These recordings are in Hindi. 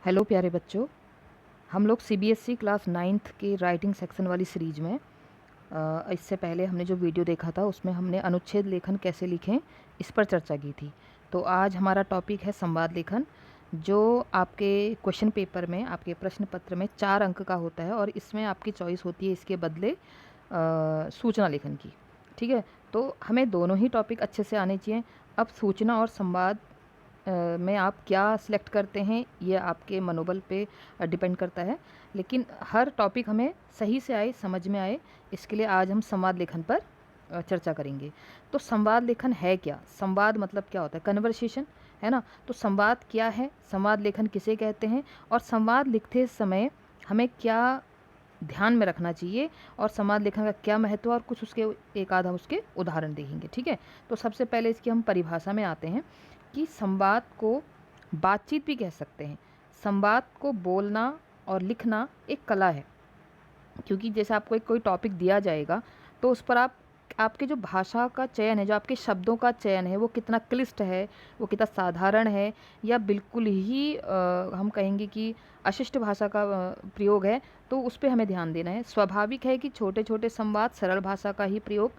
हेलो प्यारे बच्चों। हम लोग सीबीएसई क्लास नाइन्थ के राइटिंग सेक्शन वाली सीरीज में इससे पहले हमने जो वीडियो देखा था उसमें हमने अनुच्छेद लेखन कैसे लिखें इस पर चर्चा की थी। तो आज हमारा टॉपिक है संवाद लेखन, जो आपके क्वेश्चन पेपर में, आपके प्रश्न पत्र में 4 अंक का होता है और इसमें आपकी चॉइस होती है इसके बदले सूचना लेखन की। ठीक है, तो हमें दोनों ही टॉपिक अच्छे से आने चाहिए। अब सूचना और संवाद में आप क्या सिलेक्ट करते हैं ये आपके मनोबल पे डिपेंड करता है, लेकिन हर टॉपिक हमें सही से आए, समझ में आए, इसके लिए आज हम संवाद लेखन पर चर्चा करेंगे। तो संवाद लेखन है क्या? संवाद मतलब क्या होता है? कन्वर्सेशन, है ना। तो संवाद क्या है, संवाद लेखन किसे कहते हैं, और संवाद लिखते समय हमें क्या ध्यान में रखना चाहिए, और संवाद लेखन का क्या महत्व, और कुछ उसके एक आधा उसके उदाहरण देखेंगे। ठीक है, तो सबसे पहले इसकी हम परिभाषा में आते हैं कि संवाद को बातचीत भी कह सकते हैं। संवाद को बोलना और लिखना एक कला है, क्योंकि जैसे आपको एक कोई टॉपिक दिया जाएगा तो उस पर आपके जो भाषा का चयन है, जो आपके शब्दों का चयन है, वो कितना क्लिष्ट है, वो कितना साधारण है, या बिल्कुल ही हम कहेंगे कि अशिष्ट भाषा का प्रयोग है, तो उस पर हमें ध्यान देना है। स्वाभाविक है कि छोटे छोटे संवाद सरल भाषा का ही प्रयोग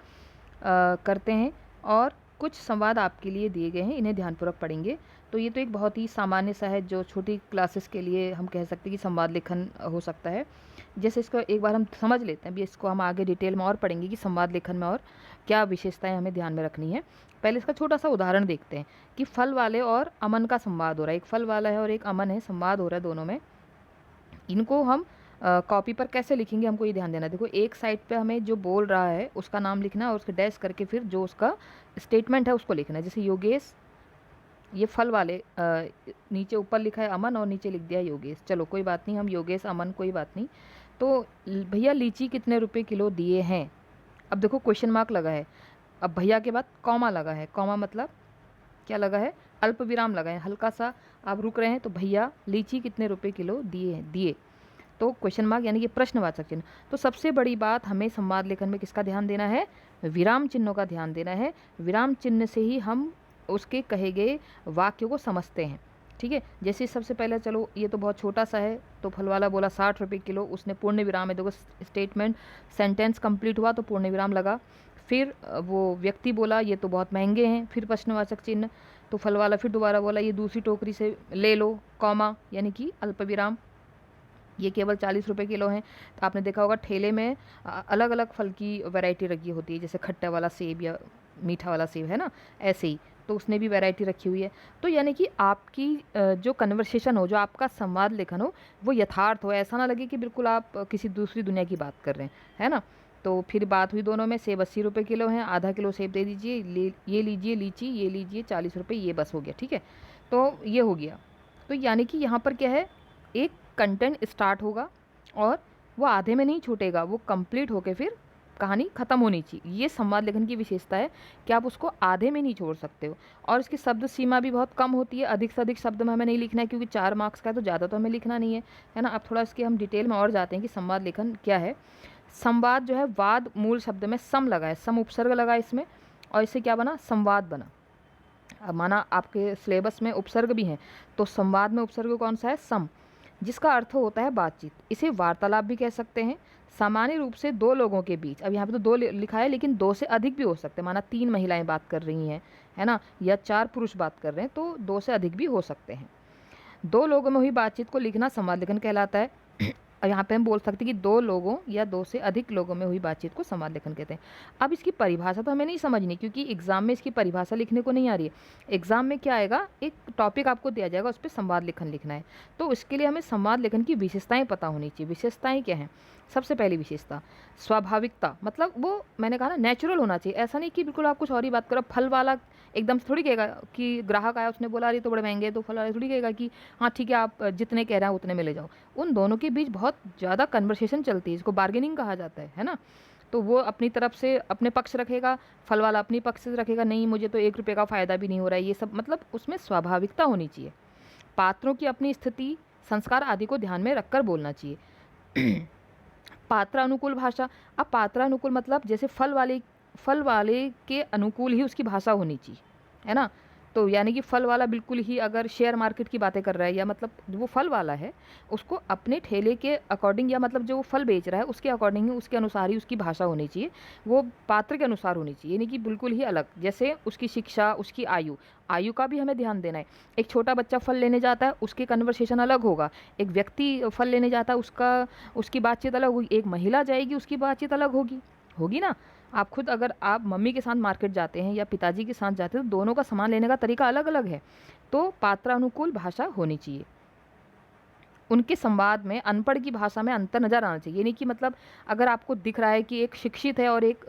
करते हैं, और कुछ संवाद आपके लिए दिए गए हैं, इन्हें ध्यानपूर्वक पढ़ेंगे। तो ये तो एक बहुत ही सामान्य सा है जो छोटी क्लासेस के लिए हम कह सकते हैं कि संवाद लेखन हो सकता है। जैसे इसको एक बार हम समझ लेते हैं, अभी इसको हम आगे डिटेल में और पढ़ेंगे कि संवाद लेखन में और क्या विशेषताएं हमें ध्यान में रखनी है। पहले इसका छोटा सा उदाहरण देखते हैं कि फल वाले और अमन का संवाद हो रहा है। एक फल वाला है और एक अमन है, संवाद हो रहा है दोनों में। इनको हम कॉपी पर कैसे लिखेंगे, हमको ये ध्यान देना है। देखो, एक साइड पे हमें जो बोल रहा है उसका नाम लिखना है और उसके डैश करके फिर जो उसका स्टेटमेंट है उसको लिखना है। जैसे योगेश, ये फल वाले, नीचे ऊपर लिखा है अमन और नीचे लिख दिया योगेश। चलो कोई बात नहीं, हम योगेश अमन, कोई बात नहीं। तो भैया लीची कितने रुपए किलो दिए हैं। अब देखो क्वेश्चन मार्क लगा है, अब भैया के बाद कॉमा लगा है। कॉमा मतलब क्या लगा है? अल्प विराम लगा है, हल्का सा आप रुक रहे हैं। तो भैया लीची कितने रुपए किलो दिए हैं, दिए, तो क्वेश्चन मार्क यानी कि प्रश्नवाचक चिन्ह। तो सबसे बड़ी बात हमें संवाद लेखन में किसका ध्यान देना है? विराम चिन्हों का ध्यान देना है। विराम चिन्ह से ही हम उसके कहे गए वाक्य को समझते हैं। ठीक है, जैसे सबसे पहले, चलो ये तो बहुत छोटा सा है, तो फल वाला बोला 60 रुपये किलो, उसने पूर्ण विराम है, देखो स्टेटमेंट सेंटेंस कंप्लीट हुआ तो पूर्ण विराम लगा। फिर वो व्यक्ति बोला ये तो बहुत महंगे हैं, फिर प्रश्नवाचक चिन्ह। तो फल वाला फिर दोबारा बोला ये दूसरी टोकरी से ले लो, कॉमा यानी कि अल्प विराम, ये केवल 40 रुपये किलो हैं। तो आपने देखा होगा ठेले में अलग अलग फल की वैरायटी रखी होती है, जैसे खट्टा वाला सेब या मीठा वाला सेब, है ना, ऐसे ही। तो उसने भी वैरायटी रखी हुई है। तो यानी कि आपकी जो कन्वर्सेशन हो, जो आपका संवाद लेखन हो, वो यथार्थ हो, ऐसा ना लगे कि बिल्कुल आप किसी दूसरी दुनिया की बात कर रहे हैं, है ना। तो फिर बात हुई दोनों में, सेब 80 रुपये किलो हैं, आधा किलो सेब दे दीजिए, ये लीजिए लीची, ये लीजिए 40 रुपये, ये बस हो गया। ठीक है, तो ये हो गया। तो यानी कि यहाँ पर क्या है, एक कंटेंट स्टार्ट होगा और वो आधे में नहीं छूटेगा, वो कंप्लीट होके फिर कहानी ख़त्म होनी चाहिए। ये संवाद लेखन की विशेषता है कि आप उसको आधे में नहीं छोड़ सकते हो। और इसकी शब्द सीमा भी बहुत कम होती है, अधिक से अधिक शब्द में हमें नहीं लिखना है, क्योंकि 4 मार्क्स का है तो ज़्यादा तो हमें लिखना नहीं है ना। अब थोड़ा इसके हम डिटेल में और जाते हैं कि संवाद लेखन क्या है। संवाद जो है, वाद मूल शब्द में सम लगा है, सम उपसर्ग लगा है इसमें, और इससे क्या बना? संवाद बना। अब माना आपके सिलेबस में उपसर्ग भी हैं, तो संवाद में उपसर्ग कौन सा है? सम, जिसका अर्थ होता है बातचीत। इसे वार्तालाप भी कह सकते हैं। सामान्य रूप से दो लोगों के बीच, अब यहाँ पे तो दो लिखा है, लेकिन 2 से अधिक भी हो सकते हैं। माना 3 महिलाएं बात कर रही हैं, है ना, या 4 पुरुष बात कर रहे हैं, तो 2 से अधिक भी हो सकते हैं। 2 लोगों में हुई बातचीत को लिखना संवाद लेखन कहलाता है। और यहाँ पे हम बोल सकते हैं कि 2 लोगों या 2 से अधिक लोगों में हुई बातचीत को संवाद लेखन कहते हैं। अब इसकी परिभाषा तो हमें नहीं समझनी, क्योंकि एग्जाम में इसकी परिभाषा लिखने को नहीं आ रही है। एग्जाम में क्या आएगा, एक टॉपिक आपको दिया जाएगा, उस पर संवाद लेखन लिखना है। तो इसके लिए हमें संवाद लेखन की विशेषताएं पता होनी चाहिए। विशेषताएं क्या हैं? सबसे पहली विशेषता स्वाभाविकता, मतलब वो मैंने कहा ना, नेचुरल होना चाहिए। ऐसा नहीं कि बिल्कुल आप कुछ और ही बात करो। फल वाला एकदम से थोड़ी कहेगा कि ग्राहक आया, उसने बोला अरे तो बड़े महंगे, तो फल वाला थोड़ी कहेगा कि हाँ ठीक है, आप जितने कह रहे हैं उतने में ले जाओ। उन दोनों के बीच बहुत ज़्यादा कन्वर्सेशन चलती है, इसको बार्गेनिंग कहा जाता है ना। तो वो अपनी तरफ से अपने पक्ष रखेगा, फल वाला अपनी पक्ष से रखेगा, नहीं मुझे तो 1 रुपये का फ़ायदा भी नहीं हो रहा है, ये सब, मतलब उसमें स्वाभाविकता होनी चाहिए। पात्रों की अपनी स्थिति, संस्कार आदि को ध्यान में रखकर बोलना चाहिए। पात्र अनुकूल भाषा। अब पात्र अनुकूल मतलब जैसे फल वाले के अनुकूल ही उसकी भाषा होनी चाहिए, है ना। तो यानी कि फल वाला बिल्कुल ही अगर शेयर मार्केट की बातें कर रहा है, या मतलब वो फल वाला है उसको अपने ठेले के अकॉर्डिंग, या मतलब जो वो फल बेच रहा है उसके अकॉर्डिंग ही, उसके अनुसार ही उसकी भाषा होनी चाहिए, वो पात्र के अनुसार होनी चाहिए, यानी कि बिल्कुल ही अलग। जैसे उसकी शिक्षा, उसकी आयु, आयु का भी हमें ध्यान देना है। एक छोटा बच्चा फल लेने जाता है, उसकी कन्वर्सेशन अलग होगा। एक व्यक्ति फल लेने जाता है, उसकी बातचीत अलग होगी। एक महिला जाएगी, उसकी बातचीत अलग होगी, होगी ना। आप खुद अगर आप मम्मी के साथ मार्केट जाते हैं या पिताजी के साथ जाते हैं, तो दोनों का सामान लेने का तरीका अलग अलग है। तो पात्रानुकूल भाषा होनी चाहिए। उनके संवाद में अनपढ़ की भाषा में अंतर नज़र आना चाहिए, यानी कि मतलब अगर आपको दिख रहा है कि एक शिक्षित है और एक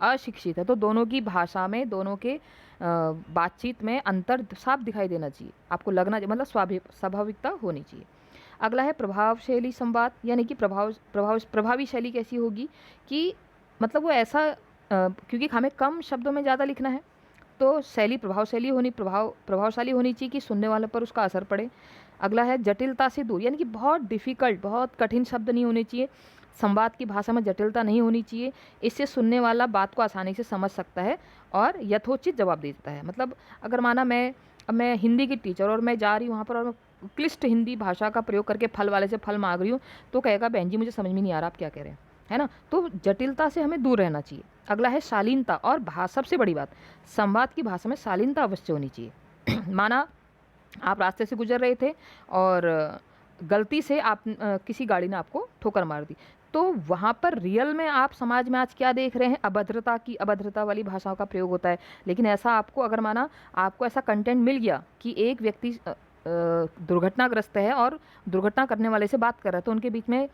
अशिक्षित है, तो दोनों की भाषा में, दोनों के बातचीत में अंतर साफ दिखाई देना चाहिए, आपको लगना, मतलब स्वाभाविकता होनी चाहिए। अगला है प्रभावशैली संवाद, यानी कि प्रभावी शैली कैसी होगी कि मतलब वो ऐसा क्योंकि हमें कम शब्दों में ज़्यादा लिखना है, तो शैली प्रभावशाली होनी चाहिए कि सुनने वाले पर उसका असर पड़े। अगला है जटिलता से दूर, यानी कि बहुत डिफ़िकल्ट, बहुत कठिन शब्द नहीं होने चाहिए। संवाद की भाषा में जटिलता नहीं होनी चाहिए, इससे सुनने वाला बात को आसानी से समझ सकता है और यथोचित जवाब दे देता है। मतलब अगर माना मैं हिंदी की टीचर और मैं जा रही हूँ वहाँ पर और मैं क्लिष्ट हिंदी भाषा का प्रयोग करके फल वाले से फल मांग रही हूँ, तो कहेगा बहन जी मुझे समझ में नहीं आ रहा आप क्या कह रहे हैं, है ना। तो जटिलता से हमें दूर रहना चाहिए। अगला है शालीनता, और सबसे बड़ी बात, संवाद की भाषा में शालीनता अवश्य होनी चाहिए। माना आप रास्ते से गुजर रहे थे और गलती से किसी गाड़ी ने आपको ठोकर मार दी, तो वहाँ पर रियल में आप समाज में आज क्या देख रहे हैं, अभद्रता वाली भाषाओं का प्रयोग होता है। लेकिन ऐसा आपको अगर माना आपको ऐसा कंटेंट मिल गया कि एक व्यक्ति दुर्घटनाग्रस्त है और दुर्घटना करने वाले से बात कर रहा है, तो उनके बीच में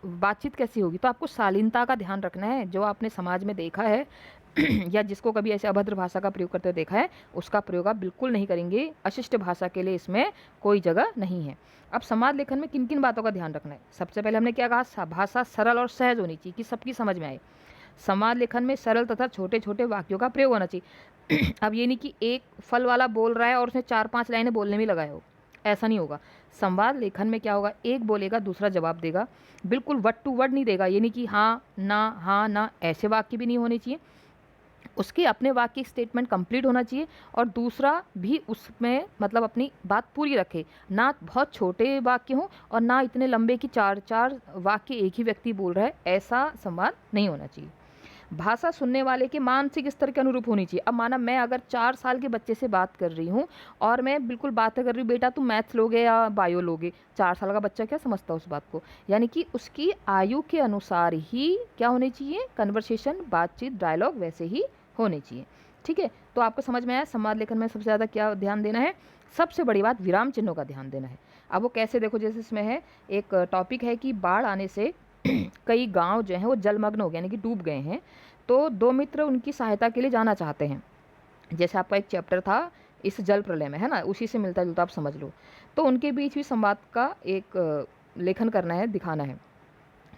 बातचीत कैसी होगी, तो आपको शालीनता का ध्यान रखना है। जो आपने समाज में देखा है या जिसको कभी ऐसे अभद्र भाषा का प्रयोग करते देखा है, उसका प्रयोग आप बिल्कुल नहीं करेंगे। अशिष्ट भाषा के लिए इसमें कोई जगह नहीं है। अब संवाद लेखन में किन किन बातों का ध्यान रखना है, सबसे पहले हमने क्या कहा, भाषा सरल और सहज होनी चाहिए कि सबकी समझ में आए। संवाद लेखन में सरल तथा छोटे छोटे वाक्यों का प्रयोग होना चाहिए। अब ये नहीं कि एक फल वाला बोल रहा है और उसने 4-5 लाइनें बोलने में लगाए हो, ऐसा नहीं होगा। संवाद लेखन में क्या होगा, एक बोलेगा दूसरा जवाब देगा, बिल्कुल वर्ड टू वर्ड नहीं देगा, ये नहीं कि हाँ ना ऐसे वाक्य भी नहीं होने चाहिए। उसके अपने वाक्य स्टेटमेंट कंप्लीट होना चाहिए और दूसरा भी उसमें मतलब अपनी बात पूरी रखे, ना बहुत छोटे वाक्य हों और ना इतने लंबे कि 4-4 वाक्य एक ही व्यक्ति बोल रहा है, ऐसा संवाद नहीं होना चाहिए। भाषा सुनने वाले के मानसिक स्तर के अनुरूप होनी चाहिए। अब माना मैं अगर 4 साल के बच्चे से बात कर रही हूँ और मैं बिल्कुल बातें कर रही हूँ, बेटा तुम मैथ्स लोगे या बायो लोगे, 4 साल का बच्चा क्या समझता है उस बात को, यानी कि उसकी आयु के अनुसार ही क्या होनी चाहिए, कन्वर्सेशन, बातचीत, डायलॉग वैसे ही होने चाहिए। ठीक है, तो आपको समझ में आया संवाद लेखन में सबसे ज़्यादा क्या ध्यान देना है। सबसे बड़ी बात विराम चिन्हों का ध्यान देना है। अब वो कैसे, देखो जैसे इसमें है एक टॉपिक है कि बाढ़ आने से कई गांव जो हैं वो जलमग्न हो गए, यानी कि डूब गए हैं, तो 2 मित्र उनकी सहायता के लिए जाना चाहते हैं। जैसे आपका एक चैप्टर था इस जल प्रलय में, है ना, उसी से मिलता जुलता आप समझ लो। तो उनके बीच भी संवाद का एक लेखन करना है, दिखाना है।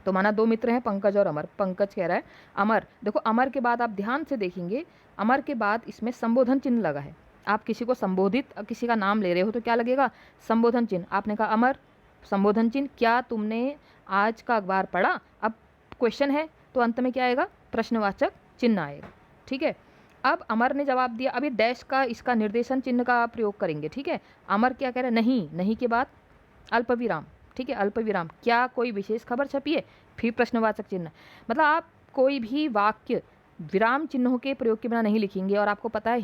तो माना 2 मित्र हैं, पंकज और अमर। पंकज कह रहा है अमर, देखो अमर के बाद आप ध्यान से देखेंगे, अमर के बाद इसमें संबोधन चिन्ह लगा है। आप किसी को संबोधित, किसी का नाम ले रहे हो तो क्या लगेगा, संबोधन चिन्ह। आपने कहा अमर, संबोधन चिन्ह, क्या तुमने आज का अखबार पढ़ा। अब क्वेश्चन है तो अंत में क्या आएगा, प्रश्नवाचक चिन्ह आएगा। ठीक है, अब अमर ने जवाब दिया, अब ये डैश का, इसका निर्देशन चिन्ह का प्रयोग करेंगे। ठीक है, अमर क्या कह रहा है, नहीं, नहीं के बाद अल्प विराम। ठीक है, अल्प विराम, क्या कोई विशेष खबर छपी है, फिर प्रश्नवाचक चिन्ह। मतलब आप कोई भी वाक्य विराम चिन्हों के प्रयोग के बिना नहीं लिखेंगे। और आपको पता है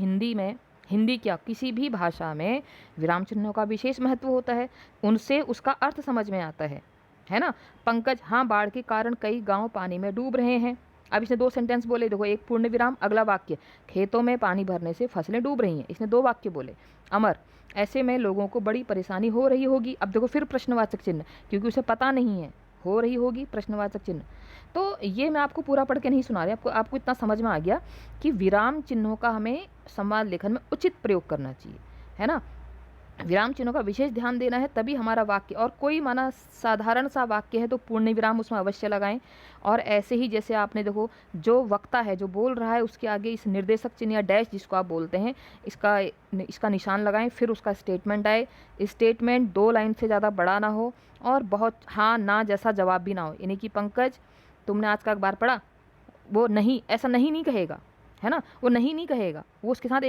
हिंदी क्या, किसी भी भाषा में विराम चिन्हों का विशेष महत्व होता है, उनसे उसका अर्थ समझ में आता है ना। पंकज, हाँ बाढ़ के कारण कई गांव पानी में डूब रहे हैं। अब इसने 2 सेंटेंस बोले, देखो एक पूर्ण विराम, अगला वाक्य, खेतों में पानी भरने से फसलें डूब रही हैं। इसने 2 वाक्य बोले। अमर, ऐसे में लोगों को बड़ी परेशानी हो रही होगी। अब देखो फिर प्रश्नवाचक चिन्ह, क्योंकि उसे पता नहीं है, हो रही होगी, प्रश्नवाचक चिन्ह। तो ये मैं आपको पूरा पढ़ के नहीं सुना रही, आपको इतना समझ में आ गया कि विराम चिन्हों का हमें संवाद लेखन में उचित प्रयोग करना चाहिए, है ना। विराम चिन्हों का विशेष ध्यान देना है, तभी हमारा वाक्य, और कोई माना साधारण सा वाक्य है तो पूर्ण विराम उसमें अवश्य लगाएं। और ऐसे ही जैसे आपने देखो, जो वक्ता है जो बोल रहा है उसके आगे इस निर्देशक चिन्ह या डैश जिसको आप बोलते हैं, इसका निशान लगाएं, फिर उसका स्टेटमेंट आए। स्टेटमेंट 2 लाइन से ज़्यादा बड़ा ना हो और बहुत हाँ ना जैसा जवाब भी ना हो, यानी कि पंकज तुमने आज का अखबार पढ़ा, वो नहीं, ऐसा नहीं कहेगा, है ना। वो नहीं नहीं कहेगा, वो उसके साथ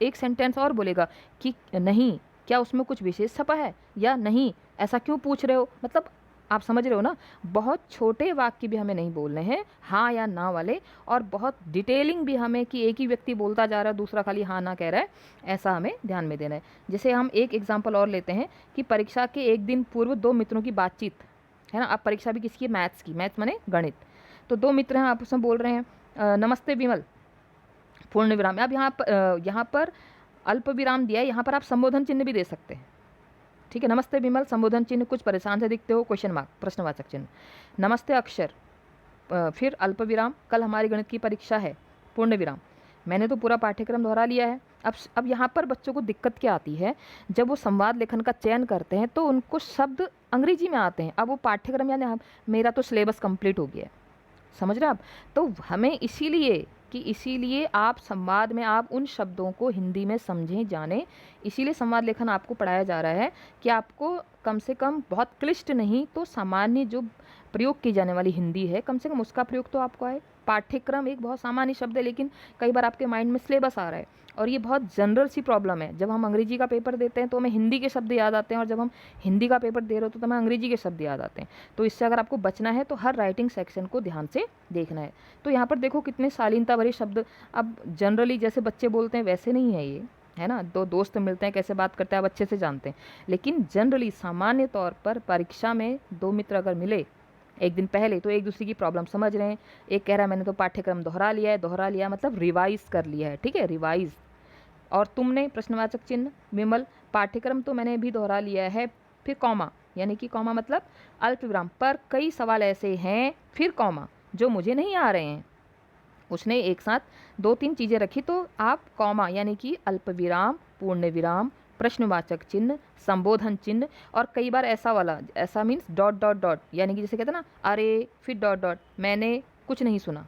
एक सेंटेंस और बोलेगा कि नहीं, क्या उसमें कुछ विशेष छपा है, या नहीं ऐसा क्यों पूछ रहे हो। मतलब आप समझ रहे हो ना, बहुत छोटे वाक्य भी हमें नहीं बोलने हैं, हाँ या ना वाले, और बहुत डिटेलिंग भी हमें कि एक ही व्यक्ति बोलता जा रहा है, दूसरा खाली हाँ ना कह रहा है, ऐसा हमें ध्यान में देना है। जैसे हम एक एग्जाम्पल और लेते हैं कि परीक्षा के एक दिन पूर्व दो मित्रों की बातचीत, है ना। अब परीक्षा भी किसकी है, मैथ्स की, मैथ्स माने गणित। तो दो मित्र हैं, आपस में बोल रहे हैं नमस्ते विमल, पूर्ण विराम। अब यहाँ पर अल्प विराम दिया है, यहाँ पर आप संबोधन चिन्ह भी दे सकते हैं, ठीक है। नमस्ते विमल, संबोधन चिन्ह, कुछ परेशान से दिखते हो, क्वेश्चन मार्क, प्रश्नवाचक चिन्ह। नमस्ते अक्षर, फिर अल्प विराम, कल हमारी गणित की परीक्षा है, पूर्ण विराम। मैंने तो पूरा पाठ्यक्रम दोहरा लिया है। अब यहाँ पर बच्चों को दिक्कत क्या आती है, जब वो संवाद लेखन का चयन करते हैं तो उनको शब्द अंग्रेजी में आते हैं। अब वो पाठ्यक्रम यानी मेरा तो सिलेबस कंप्लीट हो गया है, समझ रहे हैं आप। तो हमें इसीलिए आप संवाद में आप उन शब्दों को हिंदी में समझें, जानें। इसीलिए संवाद लेखन आपको पढ़ाया जा रहा है कि आपको कम से कम बहुत क्लिष्ट नहीं तो सामान्य जो प्रयोग की जाने वाली हिंदी है, कम से कम उसका प्रयोग तो आपको आए। पाठ्यक्रम एक बहुत सामान्य शब्द है, लेकिन कई बार आपके माइंड में सिलेबस आ रहा है, और ये बहुत जनरल सी प्रॉब्लम है। जब हम अंग्रेजी का पेपर देते हैं तो हमें हिंदी के शब्द याद आते हैं, और जब हम हिंदी का पेपर दे रहे हो तो हमें अंग्रेजी के शब्द याद आते हैं। तो इससे अगर आपको बचना है तो हर राइटिंग सेक्शन को ध्यान से देखना है। तो यहाँ पर देखो कितने शालीनता भरे शब्द। अब जनरली जैसे बच्चे बोलते हैं वैसे नहीं है ये, है ना। दो दोस्त मिलते हैं, कैसे बात करते हैं आप अच्छे से जानते हैं, लेकिन जनरली सामान्य तौर पर परीक्षा में दो मित्र अगर मिले एक दिन पहले तो एक दूसरे की प्रॉब्लम समझ रहे हैं। एक कह रहा है मैंने तो पाठ्यक्रम दोहरा लिया है, दोहरा लिया मतलब रिवाइज कर लिया है, ठीक है, रिवाइज। और तुमने, प्रश्नवाचक चिन्ह, विमल, पाठ्यक्रम तो मैंने भी दोहरा लिया है, फिर कॉमा, यानी कि कॉमा मतलब अल्प विराम, पर कई सवाल ऐसे हैं, फिर कॉमा, जो मुझे नहीं आ रहे हैं। उसने एक साथ दो तीन चीज़ें रखी, तो आप कॉमा यानी कि अल्प विराम, पूर्ण विराम, प्रश्नवाचक चिन्ह, संबोधन चिन्ह, और कई बार ऐसा वाला, ऐसा मीन्स डॉट डॉट डॉट, यानी कि जैसे कहते हैं ना अरे, फिर डॉट डॉट, मैंने कुछ नहीं सुना।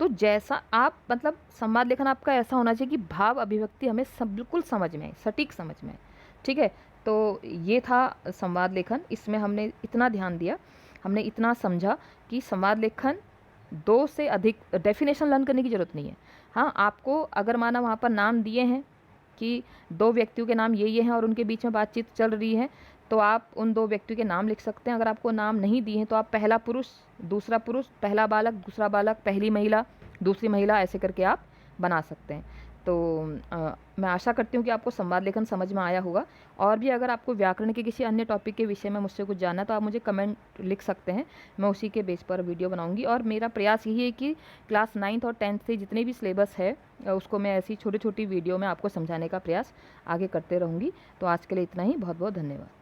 तो जैसा आप मतलब संवाद लेखन आपका ऐसा होना चाहिए कि भाव अभिव्यक्ति हमें सब बिल्कुल समझ में आए, सटीक समझ में आए, ठीक है। तो ये था संवाद लेखन। इसमें हमने इतना ध्यान दिया, हमने इतना समझा कि संवाद लेखन दो से अधिक डेफिनेशन लर्न करने की ज़रूरत नहीं है। हाँ, आपको अगर माना वहाँ पर नाम दिए हैं कि दो व्यक्तियों के नाम ये हैं और उनके बीच में बातचीत चल रही है, तो आप उन दो व्यक्तियों के नाम लिख सकते हैं। अगर आपको नाम नहीं दिए हैं तो आप पहला पुरुष, दूसरा पुरुष, पहला बालक, दूसरा बालक, पहली महिला, दूसरी महिला, ऐसे करके आप बना सकते हैं। तो मैं आशा करती हूँ कि आपको संवाद लेखन समझ में आया होगा। और भी अगर आपको व्याकरण के किसी अन्य टॉपिक के विषय में मुझसे कुछ जानना है तो आप मुझे कमेंट लिख सकते हैं, मैं उसी के बेस पर वीडियो बनाऊंगी। और मेरा प्रयास यही है कि क्लास 9th और 10th से जितने भी सिलेबस है उसको मैं ऐसी छोटी छोटी वीडियो में आपको समझाने का प्रयास आगे करते रहूँगी। तो आज के लिए इतना ही, बहुत बहुत धन्यवाद।